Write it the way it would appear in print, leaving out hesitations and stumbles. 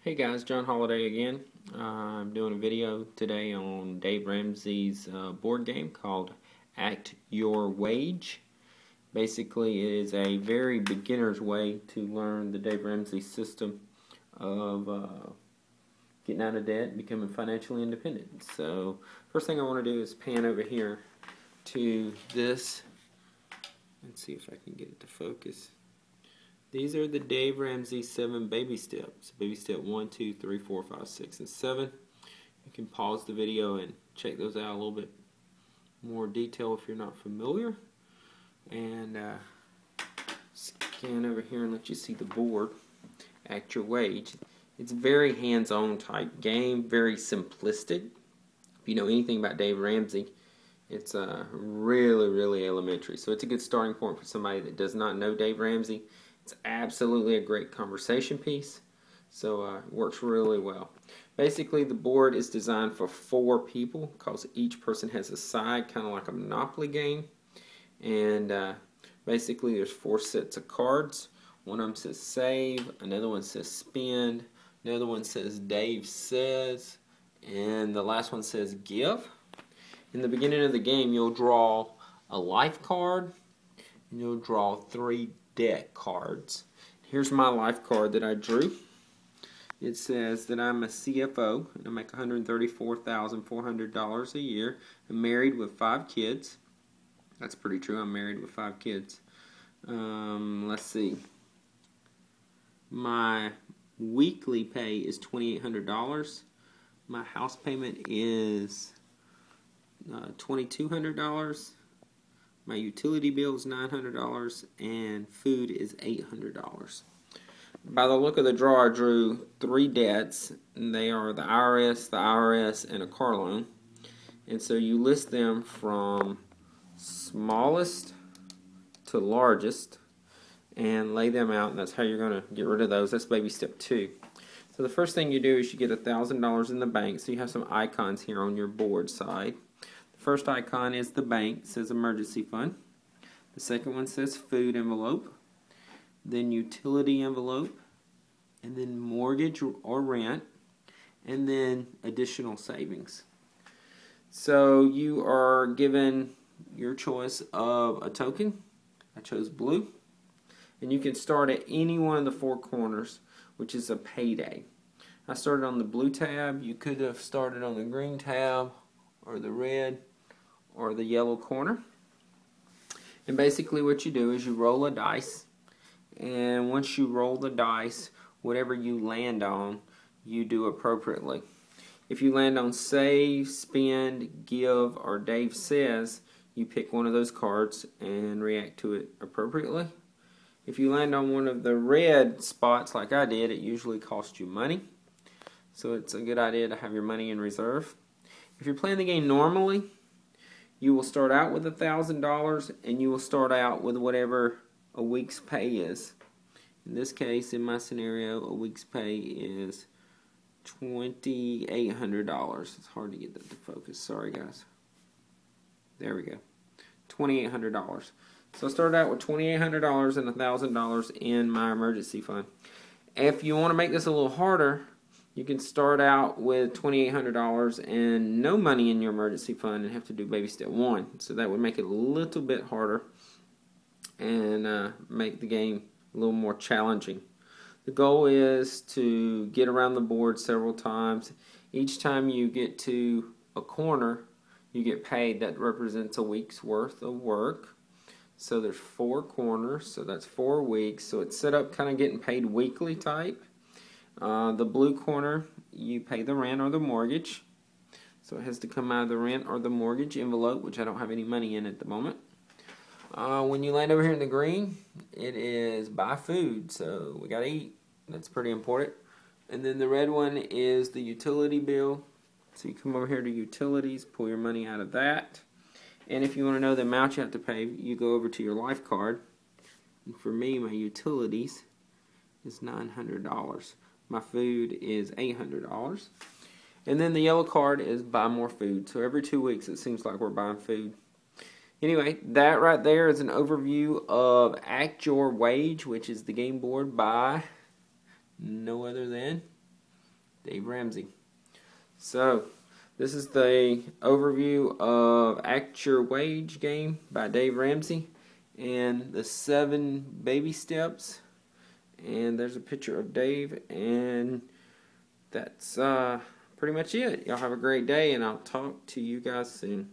Hey guys, John Holiday again. I'm doing a video today on Dave Ramsey's board game called Act Your Wage. Basically, it is a very beginner's way to learn the Dave Ramsey system of getting out of debt and becoming financially independent. So, first thing I want to do is pan over here to this. Let's see if I can get it to focus. These are the Dave Ramsey 7 baby steps. Baby step 1, 2, 3, 4, 5, 6, and 7. You can pause the video and check those out a little bit more detail if you're not familiar. And scan over here and let you see the board. Act Your Wage. It's a very hands-on type game, very simplistic. If you know anything about Dave Ramsey, it's really elementary. So it's a good starting point for somebody that does not know Dave Ramsey. It's absolutely a great conversation piece, so it works really well. Basically, the board is designed for 4 people because each person has a side, kind of like a Monopoly game. And basically, there's 4 sets of cards. One of them says save, another one says spend, another one says Dave says, and the last one says give. In the beginning of the game, you'll draw a life card, and you'll draw 3 deck cards. Here's my life card that I drew. It says that I'm a CFO and I make $134,400 a year. I'm married with 5 kids. That's pretty true. I'm married with 5 kids. Let's see. My weekly pay is $2,800. My house payment is $2,200. My utility bill is $900 and food is $800. By the look of the draw, I drew 3 debts, and they are the IRS, and a car loan. And so you list them from smallest to largest and lay them out, and that's how you're going to get rid of those. That's baby step 2. So the first thing you do is you get $1,000 in the bank, so you have some icons here on your board side. First icon is the bank, it says emergency fund. The second one says food envelope, then utility envelope, and then mortgage or rent, and then additional savings. So you are given your choice of a token. I chose blue. And you can start at any one of the 4 corners, which is a payday. I started on the blue tab. You could have started on the green tab or the red or the yellow corner. And basically what you do is you roll a dice, and once you roll the dice, whatever you land on, you do appropriately. If you land on save, spend, give, or Dave says, you pick one of those cards and react to it appropriately. If you land on one of the red spots like I did, it usually costs you money. So it's a good idea to have your money in reserve. If you're playing the game normally, you will start out with $1,000 and you will start out with whatever a week's pay is. In this case, in my scenario, a week's pay is $2,800. It's hard to get that to focus. Sorry, guys. There we go. $2,800. So I started out with $2,800 and $1,000 in my emergency fund. If you want to make this a little harder, you can start out with $2,800 and no money in your emergency fund and have to do baby step 1. So that would make it a little bit harder and make the game a little more challenging. The goal is to get around the board several times. Each time you get to a corner, you get paid. That represents a week's worth of work. So there's 4 corners, so that's 4 weeks. So it's set up kind of getting paid weekly type. The blue corner, you pay the rent or the mortgage. So it has to come out of the rent or the mortgage envelope, which I don't have any money in at the moment. When you land over here in the green, it is buy food. So we got to eat. That's pretty important. And then the red one is the utility bill. So you come over here to utilities, pull your money out of that. And if you want to know the amount you have to pay, you go over to your life card. And for me, my utilities is $900. My food is $800. And then the yellow card is buy more food. So every 2 weeks it seems like we're buying food. Anyway, that right there is an overview of Act Your Wage, which is the game board by no other than Dave Ramsey. So, this is the overview of Act Your Wage game by Dave Ramsey and the 7 baby steps. And there's a picture of Dave, and that's pretty much it. Y'all have a great day, and I'll talk to you guys soon.